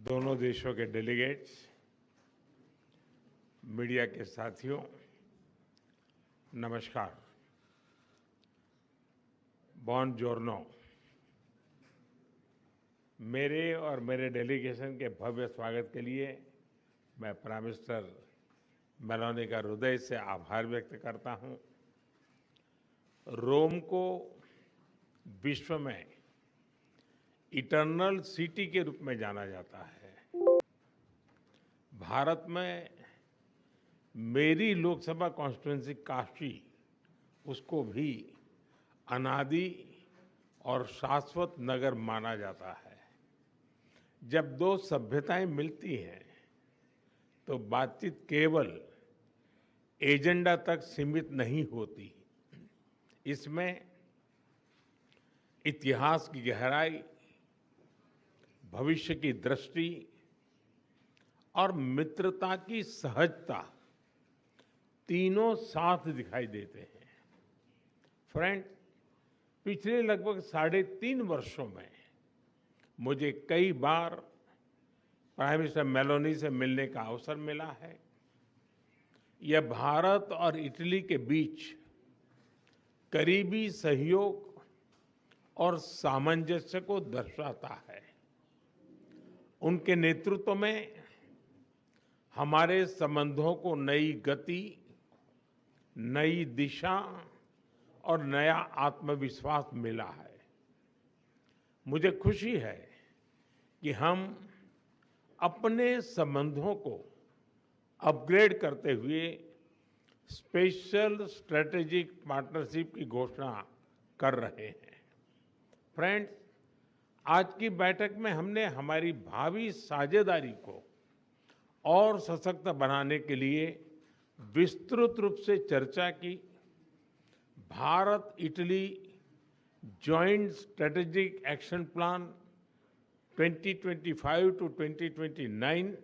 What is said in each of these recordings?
दोनों देशों के डेलीगेट्स, मीडिया के साथियों, नमस्कार। बॉन जोर्नो। मेरे और मेरे डेलीगेशन के भव्य स्वागत के लिए मैं प्राइम मिनिस्टर मेलोनी का हृदय से आभार व्यक्त करता हूं। रोम को विश्व में इटर्नल सिटी के रूप में जाना जाता है। भारत में मेरी लोकसभा कॉन्स्टिट्यूंसी काशी, उसको भी अनादि और शाश्वत नगर माना जाता है। जब दो सभ्यताएं मिलती हैं तो बातचीत केवल एजेंडा तक सीमित नहीं होती। इसमें इतिहास की गहराई, भविष्य की दृष्टि और मित्रता की सहजता तीनों साथ दिखाई देते हैं। फ्रेंड, पिछले लगभग 3.5 वर्षों में मुझे कई बार प्राइम मिनिस्टर मेलोनी से मिलने का अवसर मिला है। यह भारत और इटली के बीच करीबी सहयोग और सामंजस्य को दर्शाता है। उनके नेतृत्व में हमारे संबंधों को नई गति, नई दिशा और नया आत्मविश्वास मिला है। मुझे खुशी है कि हम अपने संबंधों को अपग्रेड करते हुए स्पेशल स्ट्रेटेजिक पार्टनरशिप की घोषणा कर रहे हैं। फ्रेंड्स, आज की बैठक में हमने हमारी भावी साझेदारी को और सशक्त बनाने के लिए विस्तृत रूप से चर्चा की। Bharat Italy joint strategic action plan 2025 to 2029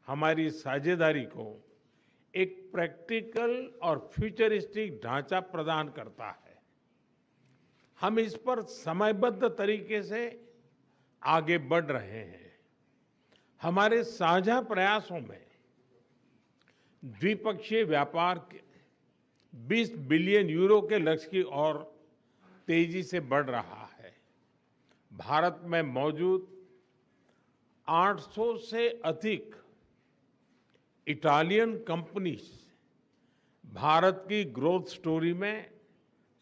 हमारी साझेदारी को एक प्रैक्टिकल और फ्यूचरिस्टिक ढांचा प्रदान करता है। हम इस पर समयबद्ध तरीके से आगे बढ़ रहे हैं। हमारे साझा प्रयासों में द्विपक्षीय व्यापार के 20 बिलियन यूरो के लक्ष्य की ओर तेजी से बढ़ रहा है। भारत में मौजूद 800 से अधिक इटालियन कंपनीज भारत की ग्रोथ स्टोरी में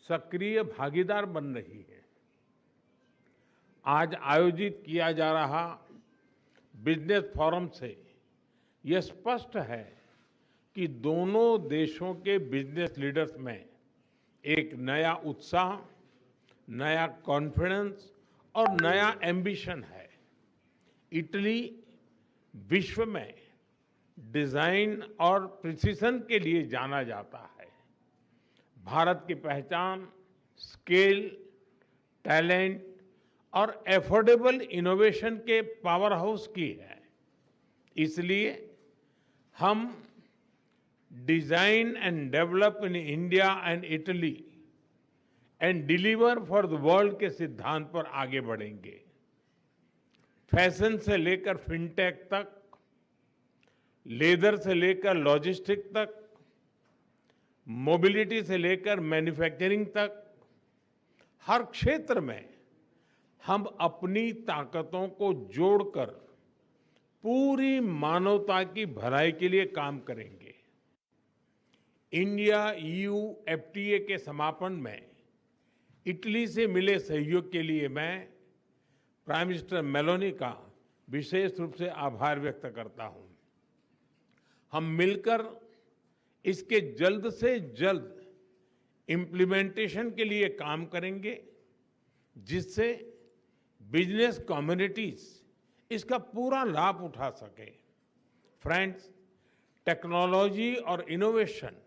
सक्रिय भागीदार बन रही है। आज आयोजित किया जा रहा बिजनेस फोरम से यह स्पष्ट है कि दोनों देशों के बिजनेस लीडर्स में एक नया उत्साह, नया कॉन्फिडेंस और नया एम्बिशन है। इटली विश्व में डिजाइन और प्रिसिशन के लिए जाना जाता है। भारत की पहचान स्केल, टैलेंट और एफोर्डेबल इनोवेशन के पावर हाउस की है। इसलिए हम design and develop in India and Italy and deliver for the world के सिद्धांत पर आगे बढ़ेंगे। फैशन से लेकर फिनटेक तक, लेदर से लेकर लॉजिस्टिक तक, मोबिलिटी से लेकर मैन्युफैक्चरिंग तक, हर क्षेत्र में हम अपनी ताकतों को जोड़कर पूरी मानवता की भलाई के लिए काम करेंगे। इंडिया ईयू एफटीए के समापन में इटली से मिले सहयोग के लिए मैं प्राइम मिनिस्टर मेलोनी का विशेष रूप से आभार व्यक्त करता हूं। हम मिलकर इसके जल्द से जल्द इम्प्लीमेंटेशन के लिए काम करेंगे, जिससे बिजनेस कम्युनिटीज इसका पूरा लाभ उठा सके। फ्रेंड्स, टेक्नोलॉजी और इनोवेशन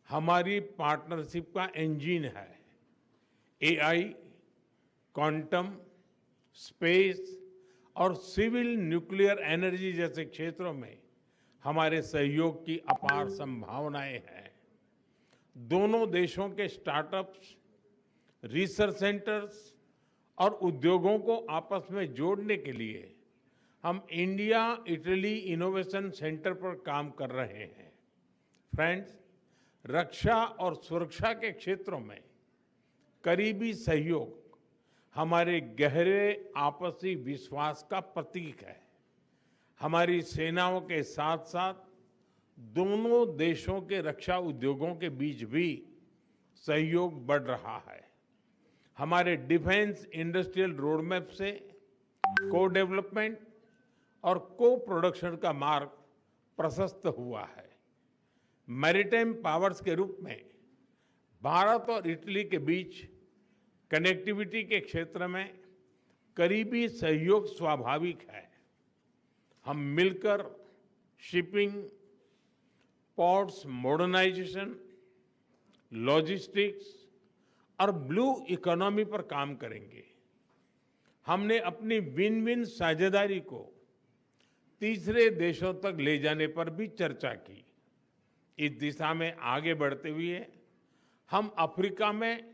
हमारी पार्टनरशिप का इंजन है। एआई, क्वांटम, स्पेस और सिविल न्यूक्लियर एनर्जी जैसे क्षेत्रों में हमारे सहयोग की अपार संभावनाएं हैं। दोनों देशों के स्टार्टअप्स, रिसर्च सेंटर्स और उद्योगों को आपस में जोड़ने के लिए हम इंडिया इटली इनोवेशन सेंटर पर काम कर रहे हैं। फ्रेंड्स, रक्षा और सुरक्षा के क्षेत्रों में करीबी सहयोग हमारे गहरे आपसी विश्वास का प्रतीक है। हमारी सेनाओं के साथ साथ दोनों देशों के रक्षा उद्योगों के बीच भी सहयोग बढ़ रहा है। हमारे डिफेंस इंडस्ट्रियल रोडमैप से को डेवलपमेंट और को प्रोडक्शन का मार्ग प्रशस्त हुआ है। मैरीटाइम पावर्स के रूप में भारत और इटली के बीच कनेक्टिविटी के क्षेत्र में करीबी सहयोग स्वाभाविक है। हम मिलकर शिपिंग, पोर्ट्स मॉडर्नाइजेशन, लॉजिस्टिक्स और ब्लू इकोनॉमी पर काम करेंगे। हमने अपनी विन विन साझेदारी को तीसरे देशों तक ले जाने पर भी चर्चा की। इस दिशा में आगे बढ़ते हुए हम अफ्रीका में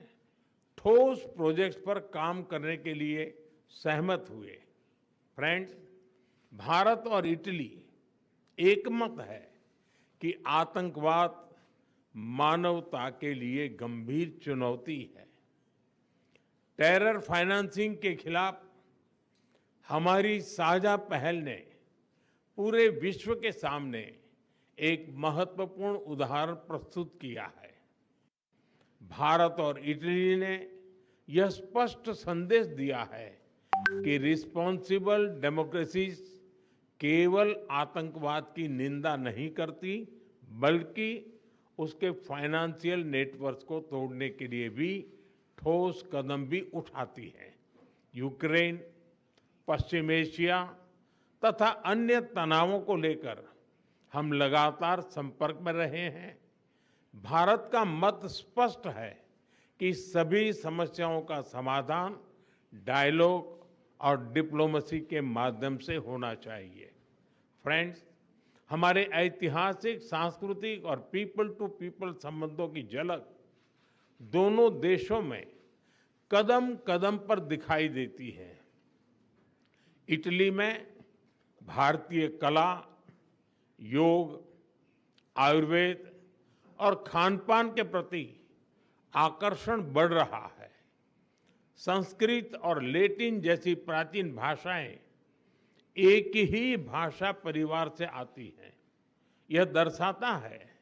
ठोस प्रोजेक्ट्स पर काम करने के लिए सहमत हुए। फ्रेंड्स, भारत और इटली एकमत है कि आतंकवाद मानवता के लिए गंभीर चुनौती है। टेरर फाइनेंसिंग के खिलाफ हमारी साझा पहल ने पूरे विश्व के सामने एक महत्वपूर्ण उदाहरण प्रस्तुत किया है। भारत और इटली ने यह स्पष्ट संदेश दिया है कि रिस्पॉन्सिबल डेमोक्रेसीज केवल आतंकवाद की निंदा नहीं करती, बल्कि उसके फाइनेंशियल नेटवर्क को तोड़ने के लिए भी ठोस कदम भी उठाती है। यूक्रेन, पश्चिम एशिया तथा अन्य तनावों को लेकर हम लगातार संपर्क में रहे हैं। भारत का मत स्पष्ट है कि सभी समस्याओं का समाधान डायलॉग और डिप्लोमेसी के माध्यम से होना चाहिए। फ्रेंड्स, हमारे ऐतिहासिक, सांस्कृतिक और पीपल टू पीपल संबंधों की झलक दोनों देशों में कदम कदम पर दिखाई देती है। इटली में भारतीय कला, योग, आयुर्वेद और खान-पान के प्रति आकर्षण बढ़ रहा है। संस्कृत और लैटिन जैसी प्राचीन भाषाएं एक ही भाषा परिवार से आती हैं। यह दर्शाता है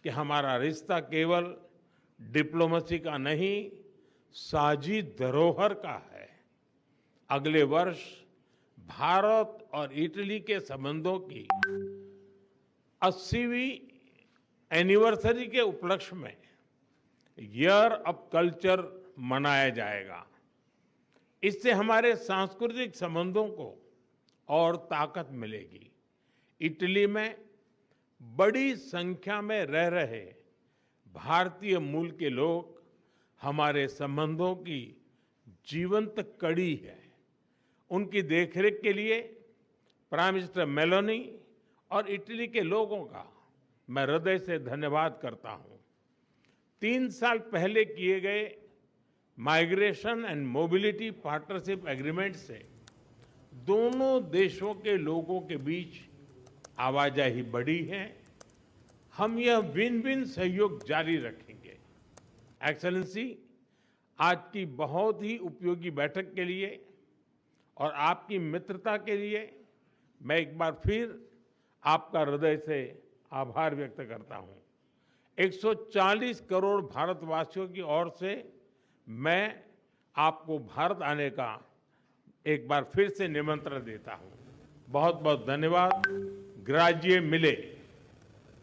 कि हमारा रिश्ता केवल डिप्लोमेसी का नहीं, साझी धरोहर का है। अगले वर्ष भारत और इटली के संबंधों की 80वीं एनिवर्सरी के उपलक्ष्य में ईयर ऑफ कल्चर मनाया जाएगा। इससे हमारे सांस्कृतिक संबंधों को और ताकत मिलेगी। इटली में बड़ी संख्या में रह रहे भारतीय मूल के लोग हमारे संबंधों की जीवंत कड़ी है। उनकी देखरेख के लिए प्राइम मिनिस्टर मेलोनी और इटली के लोगों का मैं हृदय से धन्यवाद करता हूं। 3 साल पहले किए गए migration and mobility partnership agreement से दोनों देशों के लोगों के बीच आवाजाही बढ़ी है। हम यह विन विन सहयोग जारी रखेंगे। एक्सेलेंसी, आज की बहुत ही उपयोगी बैठक के लिए और आपकी मित्रता के लिए मैं एक बार फिर आपका हृदय से आभार व्यक्त करता हूं। 140 करोड़ भारतवासियों की ओर से मैं आपको भारत आने का एक बार फिर से निमंत्रण देता हूं। बहुत बहुत धन्यवाद। ग्राजिए मिले।